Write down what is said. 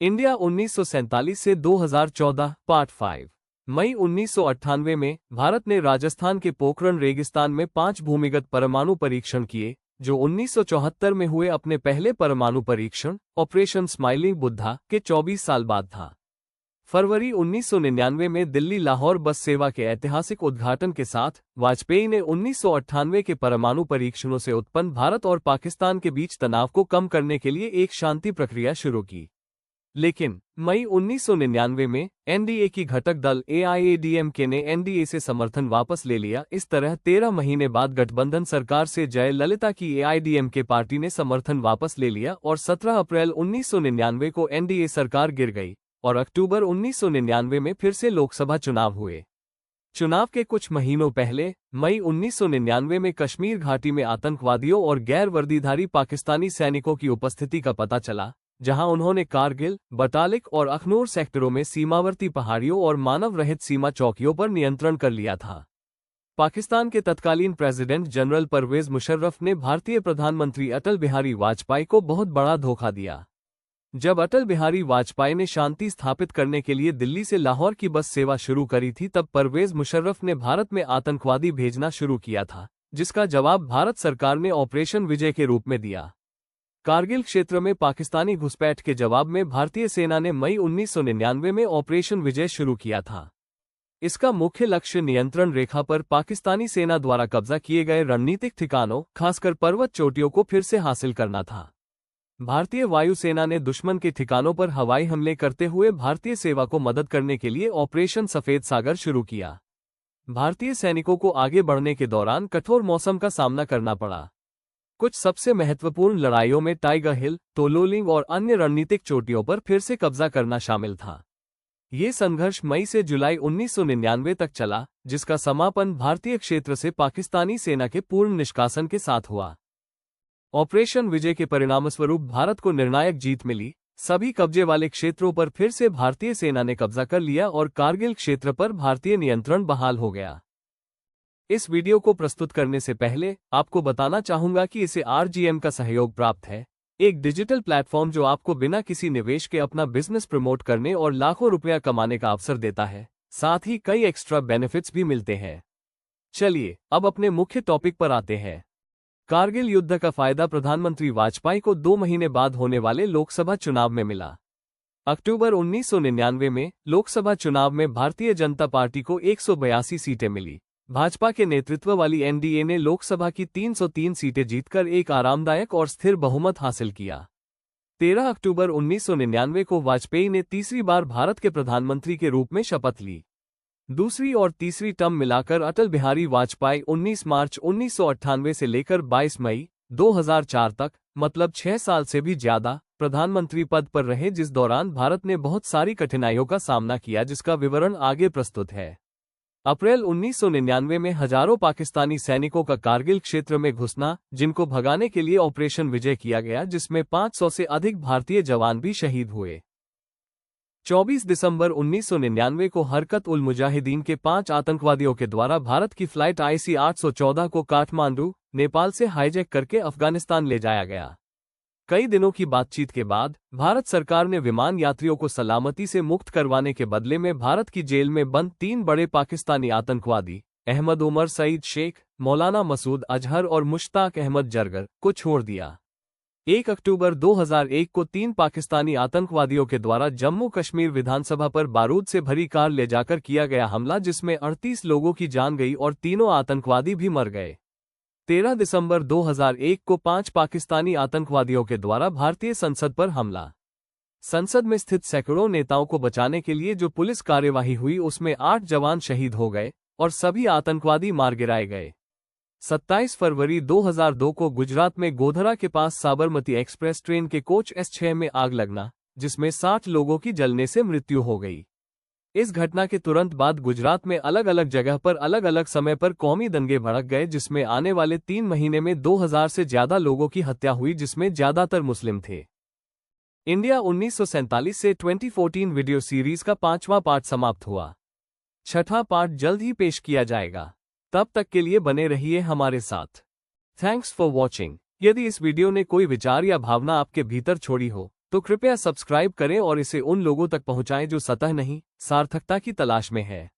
India 1947 से 2014 part 5। मई 1998 में भारत ने राजस्थान के पोखरण रेगिस्तान में 5 भूमिगत परमाणु परीक्षण किए, जो 1974 में हुए अपने पहले परमाणु परीक्षण ऑपरेशन स्माइलिंग बुद्धा के 24 साल बाद था। फरवरी 1999 में दिल्ली लाहौर बस सेवा के ऐतिहासिक उद्घाटन के साथ वाजपेयी ने 1998 के परमाणु परीक्षणों से उत्पन्न भारत और पाकिस्तान के बीच तनाव को कम करने के लिए एक शांति प्रक्रिया शुरू की। लेकिन मई 1999 में एनडीए की घटक दल एआईएडीएमके ने एनडीए से समर्थन वापस ले लिया। इस तरह 13 महीने बाद गठबंधन सरकार से जयललिता की एआईएडीएमके पार्टी ने समर्थन वापस ले लिया और 17 अप्रैल 1999 को एनडीए सरकार गिर गई और अक्टूबर 1999 में फिर से लोकसभा चुनाव हुए। चुनाव के कुछ महीनों पहले मई 1999 में कश्मीर घाटी में आतंकवादियों और गैर वर्दीधारी पाकिस्तानी सैनिकों की उपस्थिति का पता चला, जहां उन्होंने कारगिल, बटालिक और अखनूर सेक्टरों में सीमावर्ती पहाड़ियों और मानव रहित सीमा चौकियों पर नियंत्रण कर लिया था। पाकिस्तान के तत्कालीन प्रेसिडेंट जनरल परवेज मुशर्रफ ने भारतीय प्रधानमंत्री अटल बिहारी वाजपेयी को बहुत बड़ा धोखा दिया। जब अटल बिहारी वाजपेयी ने शांति स्थापित करने के लिए दिल्ली से लाहौर की बस सेवा शुरू करी थी, तब परवेज मुशर्रफ ने भारत में आतंकवादी भेजना शुरू किया था, जिसका जवाब भारत सरकार ने ऑपरेशन विजय के रूप में दिया। कारगिल क्षेत्र में पाकिस्तानी घुसपैठ के जवाब में भारतीय सेना ने मई 1999 में ऑपरेशन विजय शुरू किया था। इसका मुख्य लक्ष्य नियंत्रण रेखा पर पाकिस्तानी सेना द्वारा कब्जा किए गए रणनीतिक ठिकानों, खासकर पर्वत चोटियों को फिर से हासिल करना था। भारतीय वायुसेना ने दुश्मन के ठिकानों पर हवाई हमले करते हुए भारतीय सेवा को मदद करने के लिए ऑपरेशन सफेद सागर शुरू किया। भारतीय सैनिकों को आगे बढ़ने के दौरान कठोर मौसम का सामना करना पड़ा। कुछ सबसे महत्वपूर्ण लड़ाइयों में टाइगर हिल, तोलोलिंग और अन्य रणनीतिक चोटियों पर फिर से कब्जा करना शामिल था। ये संघर्ष मई से जुलाई 1999 तक चला, जिसका समापन भारतीय क्षेत्र से पाकिस्तानी सेना के पूर्ण निष्कासन के साथ हुआ। ऑपरेशन विजय के परिणामस्वरूप भारत को निर्णायक जीत मिली। सभी कब्जे वाले क्षेत्रों पर फिर से भारतीय सेना ने कब्जा कर लिया और कारगिल क्षेत्र पर भारतीय नियंत्रण बहाल हो गया। इस वीडियो को प्रस्तुत करने से पहले आपको बताना चाहूंगा कि इसे आरजीएम का सहयोग प्राप्त है, एक डिजिटल प्लेटफॉर्म जो आपको बिना किसी निवेश के अपना बिजनेस प्रमोट करने और लाखों रुपया कमाने का अवसर देता है। साथ ही कई एक्स्ट्रा बेनिफिट्स भी मिलते हैं। चलिए अब अपने मुख्य टॉपिक पर आते हैं। कारगिल युद्ध का फायदा प्रधानमंत्री वाजपेयी को 2 महीने बाद होने वाले लोकसभा चुनाव में मिला। अक्टूबर 1999 में लोकसभा चुनाव में भारतीय जनता पार्टी को 182 सीटें मिली। भाजपा के नेतृत्व वाली एनडीए ने लोकसभा की 303 सीटें जीतकर एक आरामदायक और स्थिर बहुमत हासिल किया। 13 अक्टूबर 1999 को वाजपेयी ने तीसरी बार भारत के प्रधानमंत्री के रूप में शपथ ली। दूसरी और तीसरी टर्म मिलाकर अटल बिहारी वाजपेयी 19 मार्च 1998 से लेकर 22 मई 2004 तक, मतलब 6 साल से भी ज्यादा, प्रधानमंत्री पद पर रहे, जिस दौरान भारत ने बहुत सारी कठिनाइयों का सामना किया, जिसका विवरण आगे प्रस्तुत है। अप्रैल 1999 में हजारों पाकिस्तानी सैनिकों का कारगिल क्षेत्र में घुसना, जिनको भगाने के लिए ऑपरेशन विजय किया गया, जिसमें 500 से अधिक भारतीय जवान भी शहीद हुए। 24 दिसंबर 1999 को हरकत उल मुजाहिदीन के 5 आतंकवादियों के द्वारा भारत की फ्लाइट IC 814 को काठमांडू, नेपाल से हाईजैक करके अफगानिस्तान ले जाया गया। कई दिनों की बातचीत के बाद भारत सरकार ने विमान यात्रियों को सलामती से मुक्त करवाने के बदले में भारत की जेल में बंद 3 बड़े पाकिस्तानी आतंकवादी अहमद उमर सईद शेख, मौलाना मसूद अजहर और मुश्ताक अहमद जरगर को छोड़ दिया। 1 अक्टूबर 2001 को 3 पाकिस्तानी आतंकवादियों के द्वारा जम्मू कश्मीर विधानसभा पर बारूद से भरी कार ले जाकर किया गया हमला, जिसमें 38 लोगों की जान गई और तीनों आतंकवादी भी मर गए। 13 दिसंबर 2001 को 5 पाकिस्तानी आतंकवादियों के द्वारा भारतीय संसद पर हमला। संसद में स्थित सैकड़ों नेताओं को बचाने के लिए जो पुलिस कार्यवाही हुई, उसमें 8 जवान शहीद हो गए और सभी आतंकवादी मार गिराए गए। 27 फरवरी 2002 को गुजरात में गोधरा के पास साबरमती एक्सप्रेस ट्रेन के कोच S6 में आग लगना, जिसमें 60 लोगों की जलने से मृत्यु हो गई। इस घटना के तुरंत बाद गुजरात में अलग अलग जगह पर अलग अलग समय पर कौमी दंगे भड़क गए, जिसमें आने वाले 3 महीने में 2000 से ज्यादा लोगों की हत्या हुई, जिसमें ज्यादातर मुस्लिम थे। इंडिया 1947 से 2014 वीडियो सीरीज का 5वां पार्ट समाप्त हुआ। 6ठा पार्ट जल्द ही पेश किया जाएगा। तब तक के लिए बने रहिए हमारे साथ। Thanks for watching. यदि इस वीडियो ने कोई विचार या भावना आपके भीतर छोड़ी हो तो कृपया सब्सक्राइब करें और इसे उन लोगों तक पहुंचाएं जो सतह नहीं, सार्थकता की तलाश में है।